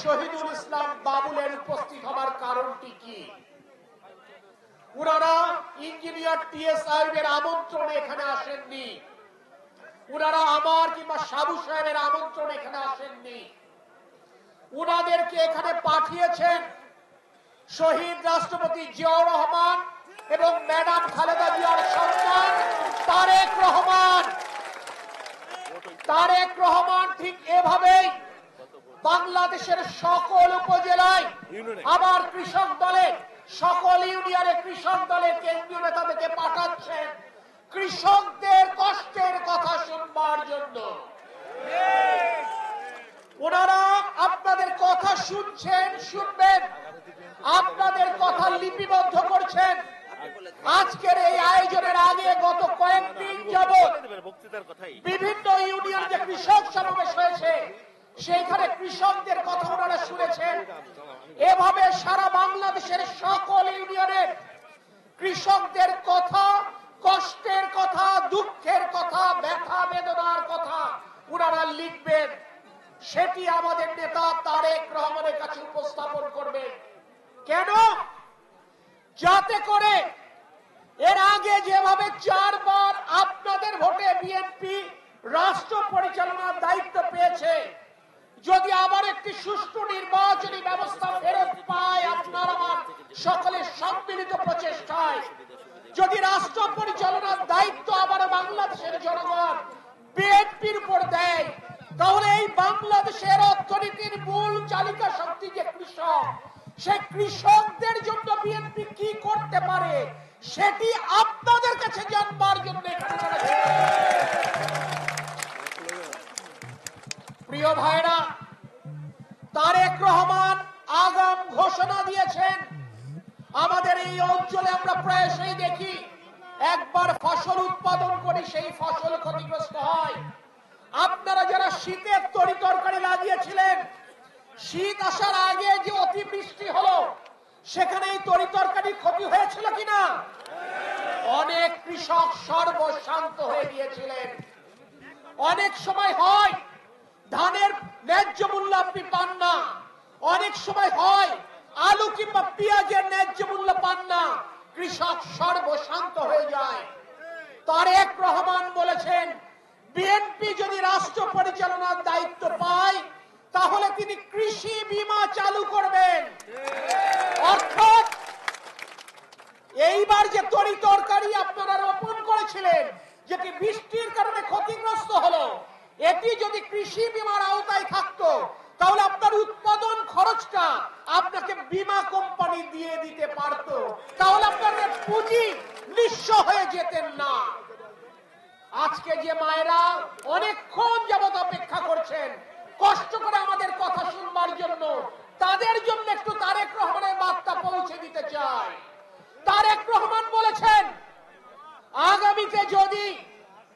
শহীদুল ইসলাম বাবুলের উপস্থিত হবার কারণটি কি? উনারা ইঞ্জিনিয়ার টিএস সাহেবের আমন্ত্রণে এখানে আসেননি, উনারা আমার কিংবা সাবু সাহেবের আমন্ত্রণে এখানে আসেননি। উনাদেরকে এখানে পাঠিয়েছেন শহীদ রাষ্ট্রপতি জিয়াউর রহমান এবং ম্যাডাম খালেদা জিয়ার সন্তান তারেক রহমান। তারেক রহমান ঠিক এভাবেই বাংলাদেশের সকল উপজেলায় আবার কৃষক দলের সকল ইউনিয়নে কৃষক দলের কেন্দ্রীয় নেতাদেরকে পাঠাচ্ছেন কৃষকদের কষ্টের কথা শুনবার জন্য। ওনারা আপনাদের কথা শুনছেন, শুনবেন, আপনাদের কথা লিপিবদ্ধ করছেন। আজকের এই আয়োজনের আগে গত কয়েকদিন যাবৎ বিভিন্ন ইউনিয়ন যে কৃষক সমাবেশ হয়েছে সেইখানে কৃষকদের কথা ওনারা শুনেছেন। এভাবে সারা বাংলাদেশের সকল ইউনিয়নের কৃষকদের কথা, কষ্টের কথা, দুঃখের কথা, ব্যথা বেদনার কথা ওনারা লিখবেন। সেটি আমাদের নেতা তারেক রহমানের কাছে উপস্থাপন করবেন। কেন? যাতে করে এর আগে যেভাবে 4 বার আপনাদের ভোটে বিএনপি রাষ্ট্র পরিচালনার দায়িত্ব পেয়েছে, যদি আবার একটি সুষ্ঠু নির্বাচনী ব্যবস্থা ফেরত পায় আপনার আমার সকলের সম্মিলিত প্রচেষ্টায়, যদি রাষ্ট্র পরিচালনার দায়িত্ব আবার বাংলাদেশের জনগণ বিএনপির উপর দেয়, তাহলে এই বাংলাদেশের অর্থনীতির মূল চালিকা শক্তি যে কৃষক, সেই কৃষকদের জন্য বিএনপি কি করতে পারে সেটি আপনাদের কাছে জানবার জন্য। প্রিয় ভাইরা, তারেক রহমান আগাম ঘোষণা দিয়েছেন। আমাদের এই অঞ্চলে আমরা প্রায়শই দেখি একবার ফসল উৎপাদন করি, সেই ফসল ক্ষতিগ্রস্ত হয়। আপনারা যারা শীতের তরি তরকারি লাগিয়েছিলেন, শীত আসার আগে যে অতিবৃষ্টি হলো সেখানে এই তরি তরকারি ক্ষতি হয়েছিল কিনা? অনেক কৃষক সর্বশান্ত হয়ে গিয়েছিলেন। অনেক সময় হয় ধানের ন্যায্য মূল্য আপনি পান না, অনেক সময় হয় আলু কিংবা পেঁয়াজের ন্যায্য মূল্য পান না, কৃষক সর্বশান্ত হয়ে যায়। তারেক রহমান বলেছেন বিএনপি যদি রাষ্ট্র পরিচালনার দায়িত্ব পায় তাহলে তিনি কৃষি বীমা চালু করবেন। অর্থাৎ এইবার যে তরি তরকারি আপনারা রোপণ করেছিলেন, যেটি বৃষ্টির কারণে ক্ষতিগ্রস্ত হলো, এটি যদি কৃষি বীমার আওতায় থাকতো তাহলে আপনার উৎপাদন খরচটা আপনাকে বীমা কোম্পানি দিয়ে দিতে পারত, তাহলে আপনাদের পুঁজি নিঃস্ব হয়ে যেতেন না। আজকে যে মায়েরা অনেকক্ষণ যাবত অপেক্ষা করছেন কষ্ট করে আমাদের কথা শুনবার জন্য, তাদের জন্য একটু তারেক রহমানের বার্তা পৌঁছে দিতে চাই। তারেক রহমান বলেছেন আগামীতে যদি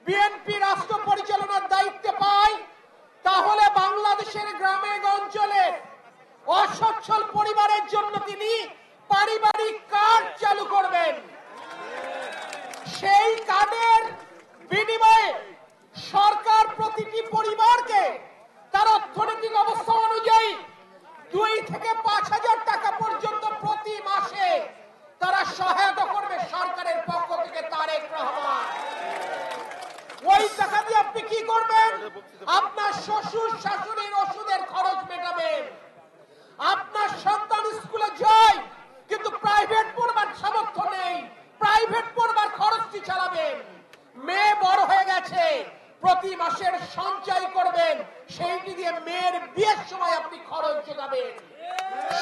বিএনপি রাষ্ট্র পরিচালনার দায়িত্ব পায় তাহলে বাংলাদেশের গ্রামে অঞ্চলে অসচ্ছল পরিবারের জন্য তিনি পারিবারিক কার্ড চালু করবেন। সেই কার্ডের বিনিময়ে সরকার প্রতিটি পরিবারকে তার অর্থনৈতিক অবস্থা অনুযায়ী 2 থেকে 5,000 টাকা পর্যন্ত প্রতি মাসে তারা সহায়তা করবে সরকারের পক্ষ থেকে তারেক রহমান। ওই টাকা দিয়ে আপনি কি করবেন? আপনার শ্বশুর শাশুড়ির ওষুধের খরচ মেটাবেন, আপনার সন্তান স্কুলে যায় কিন্তু প্রাইভেট পড়বার সামর্থ্য নেই, প্রাইভেট পড়বার খরচটি চালাবেন। মেয়ে বড় হয়ে গেছে, প্রতি মাসের সঞ্চয় করবেন, সেইটি দিয়ে মেয়ের বিয়ের সময় আপনি খরচ যোগাবেন।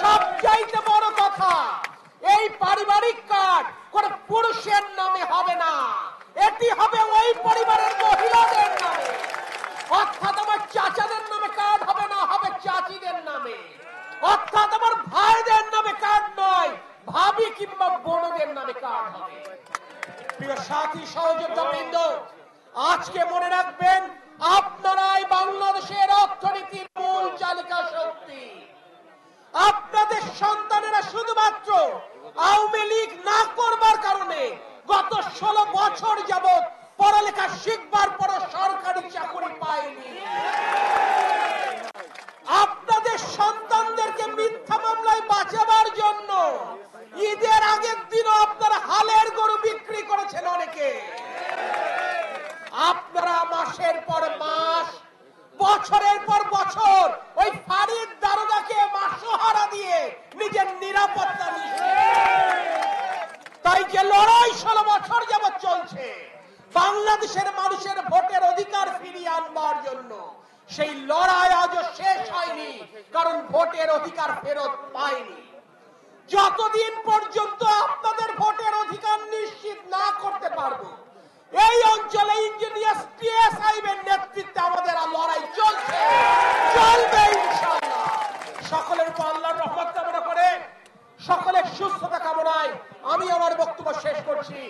সবচাইতে বড় কথা, এই পারিবারিক কার্ড কোন পুরুষের নামে হবে না, এটি হবে ওই পরিবারের মহিলাদের নামে। অর্থাৎ আমার চাচাদের নামে কার্ড হবে না, হবে চাচিদের নামে। অর্থাৎ আমার ভাইদের নামে কার্ড নয়, ভাবি কিংবা বোনদের নামে কার্ড হবে। প্রিয় সাথী সহযোদ্ধাবৃন্দ, আজকে মনে রাখবেন আপনারাই বাংলাদেশের অর্থনীতির মূল চালিকা শক্তি। আপনাদের সন্তানেরা শুধুমাত্র আওয়ামী লীগ না করবার কারণে গত 16 বছর যাবৎ পড়ালেখা শিখবার পর সরকারি চাকরি পায়নি। আপনাদের সন্তান কারণ ভোটের অধিকার ফেরত পায়নি। যতদিন পর্যন্ত আপনাদের ভোটের অধিকার নিশ্চিত না করতে পারবো, এই অঞ্চলে ইঞ্জিনিয়ার টিএস সাহেবের নেতৃত্বে আমাদের লড়াই চলছে, চলবে ইনশাআল্লাহ। সকলের উপর আল্লাহর রহমত কামনা করে, সকলের সুস্থতা কামনায় আমি আমার বক্তব্য শেষ করছি।